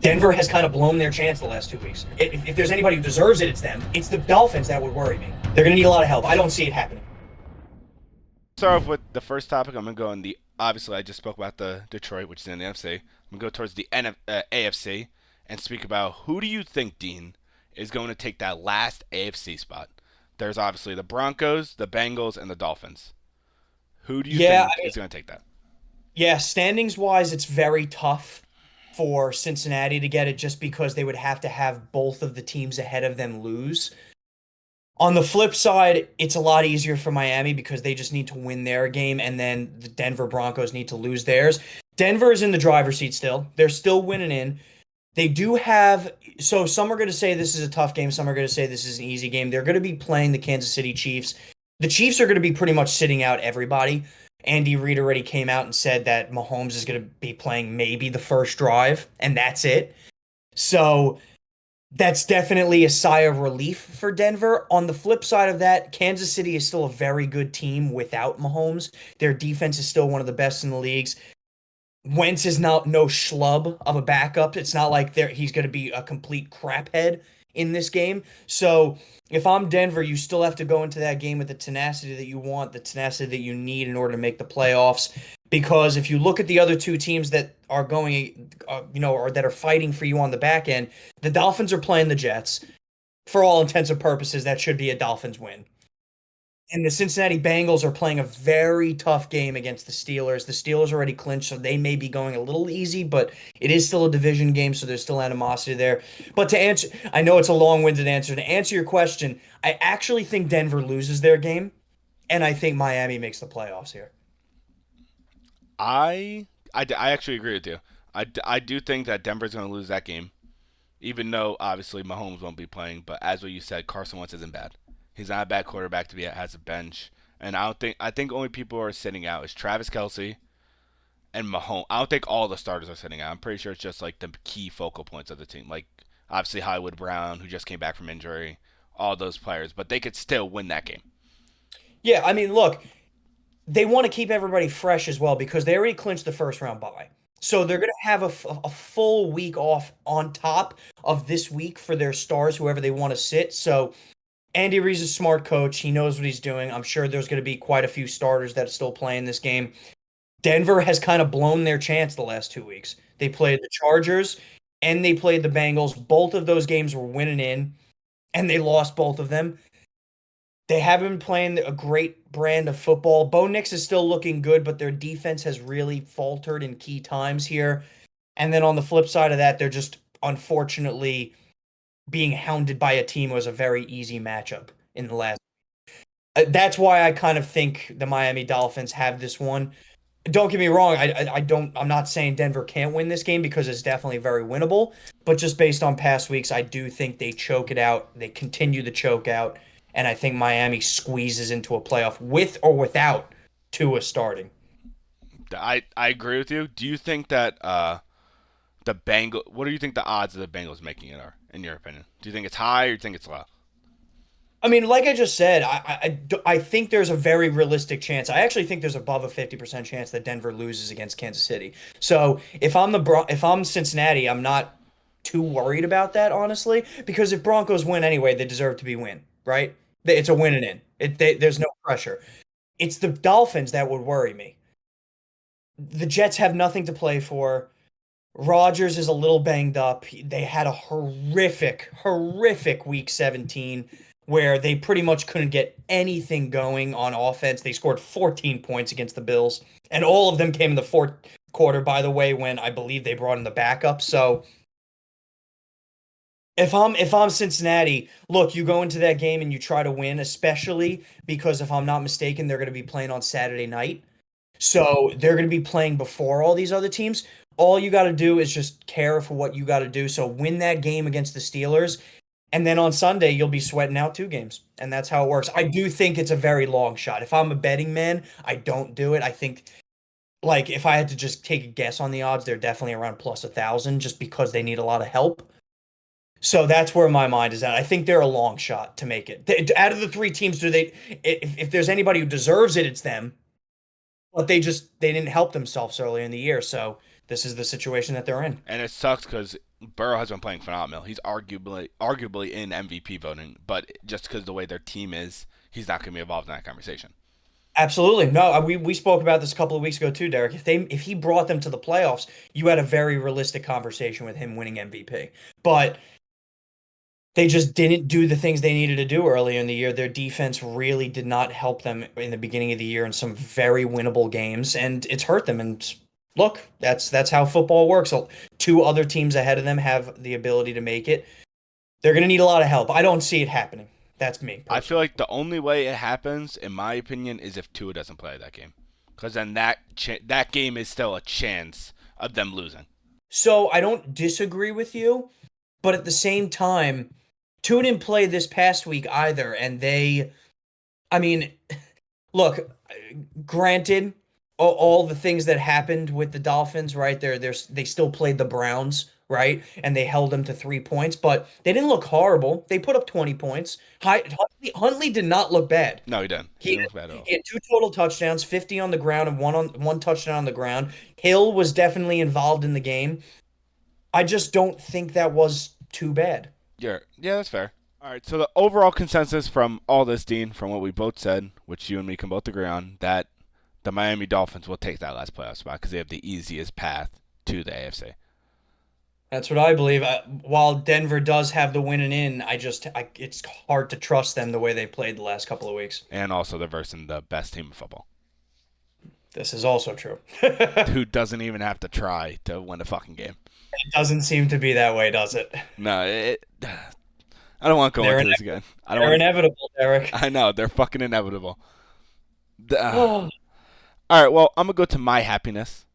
Denver has kind of blown their chance the last 2 weeks. If there's anybody who deserves it, it's them. It's the Dolphins that would worry me. They're going to need a lot of help. I don't see it happening. Start off with the first topic. I'm gonna go in the obviously I just spoke about the Detroit, which is in the NFC. I'm gonna go towards the AFC and speak about who do you think, Dean, is going to take that last AFC spot. There's obviously the Broncos, the Bengals, and the Dolphins. Who do you Yeah, think is going to take that? yeah, standings wise, it's very tough for Cincinnati to get it just because they would have to have both of the teams ahead of them lose. On the flip side, it's a lot easier for Miami because they just need to win their game, and then the Denver Broncos need to lose theirs. Denver is in the driver's seat still. They're still winning in. They do have, so some are going to say this is a tough game. Some are going to say this is an easy game. They're going to be playing the Kansas City Chiefs. The Chiefs are going to be pretty much sitting out everybody. Andy Reid already came out and said that Mahomes is going to be playing maybe the first drive, and that's it. So that's definitely a sigh of relief for Denver. On the flip side of that, Kansas City is still a very good team without Mahomes. Their defense is still one of the best in the leagues. Wentz is not no schlub of a backup. It's not like he's going to be a complete craphead in this game. So if I'm Denver, you still have to go into that game with the tenacity that you want, the tenacity that you need in order to make the playoffs. Because if you look at the other two teams that are going, or that are fighting for you on the back end, the Dolphins are playing the Jets. For all intents and purposes, that should be a Dolphins win. And the Cincinnati Bengals are playing a very tough game against the Steelers. The Steelers already clinched, so they may be going a little easy, but it is still a division game, so there's still animosity there. But to answer, I know it's a long-winded answer. To answer your question, I actually think Denver loses their game, and I think Miami makes the playoffs here. I actually agree with you. I do think that Denver's going to lose that game, even though obviously Mahomes won't be playing. But as what you said, Carson Wentz isn't bad. He's not a bad quarterback to be has a bench, and I think only people who are sitting out is Travis Kelsey and Mahomes. I don't think all the starters are sitting out. I'm pretty sure it's just like the key focal points of the team, like obviously Hollywood Brown, who just came back from injury, all those players. But they could still win that game. Yeah, I mean, look, they want to keep everybody fresh as well because they already clinched the first round bye. So they're going to have a full week off on top of this week for their stars, whoever they want to sit. So Andy Reid's a smart coach. He knows what he's doing. I'm sure there's going to be quite a few starters that are still playing this game. Denver has kind of blown their chance the last 2 weeks. They played the Chargers and they played the Bengals. Both of those games were winning in, and they lost both of them. They haven't been playing a great brand of football. Bo Nix is still looking good, but their defense has really faltered in key times here. And then on the flip side of that, they're just unfortunately being hounded by a team who was a very easy matchup in the last. That's why I kind of think the Miami Dolphins have this one. Don't get me wrong. I don't. I'm not saying Denver can't win this game because it's definitely very winnable. But just based on past weeks, I do think they choke it out. They continue the choke out, and I think Miami squeezes into a playoff with or without Tua starting. I agree with you. Do you think that the Bengals? What do you think the odds of the Bengals making it are, in your opinion? Do you think it's high or do you think it's low? I mean, like I just said, I think there's a very realistic chance. I actually think there's above a 50% chance that Denver loses against Kansas City. So if I'm Cincinnati, I'm not too worried about that, honestly, because if Broncos win anyway, they deserve to be win, right? It's a win and in. There's no pressure. It's the Dolphins that would worry me. The Jets have nothing to play for. Rodgers is a little banged up. They had a horrific week 17 where they pretty much couldn't get anything going on offense. They scored 14 points against the Bills, and all of them came in the fourth quarter, by the way, when I believe they brought in the backup. So if I'm Cincinnati, look, you go into that game and you try to win, especially because if I'm not mistaken, they're going to be playing on Saturday night. So they're going to be playing before all these other teams. All you got to do is just care for what you got to do. So win that game against the Steelers. And then on Sunday, you'll be sweating out two games. And that's how it works. I do think it's a very long shot. If I'm a betting man, I don't do it. I think, like, if I had to just take a guess on the odds, they're definitely around plus 1,000 just because they need a lot of help. So that's where my mind is at. I think they're a long shot to make it. Out of the three teams, if there's anybody who deserves it, it's them. But they didn't help themselves earlier in the year, so this is the situation that they're in. And it sucks because Burrow has been playing phenomenal. He's arguably in MVP voting, but just because of the way their team is, he's not going to be involved in that conversation. Absolutely. No, we spoke about this a couple of weeks ago too, Derek. If he brought them to the playoffs, you had a very realistic conversation with him winning MVP. But they just didn't do the things they needed to do earlier in the year. Their defense really did not help them in the beginning of the year in some very winnable games, and it's hurt them. And look, that's how football works. So two other teams ahead of them have the ability to make it. They're going to need a lot of help. I don't see it happening. That's me I feel personally. like the only way it happens, in my opinion, is if Tua doesn't play that game, because then that game is still a chance of them losing. So I don't disagree with you, but at the same time, Tua didn't play this past week either, and I mean, look, granted, all the things that happened with the Dolphins, right? They still played the Browns, right? And they held them to 3 points, but they didn't look horrible. They put up 20 points. Huntley did not look bad. No, he didn't. He He didn't look bad at all. he had two total touchdowns, 50 on the ground and one touchdown on the ground. Hill was definitely involved in the game. I just don't think that was too bad. Yeah, that's fair. All right, so the overall consensus from all this, Dean, from what we both said, which you and me can both agree on, that the Miami Dolphins will take that last playoff spot because they have the easiest path to the AFC. That's what I believe. While Denver does have the winning in, it's hard to trust them the way they played the last couple of weeks. And also, they're versing the best team in football, This is also true. who doesn't even have to try to win a fucking game. It doesn't seem to be that way, does it? No, I don't want to go They're into ine this again. I don't they're want. inevitable, Derek. I know they're fucking inevitable. Oh, All right, well, I'm gonna go to my happiness.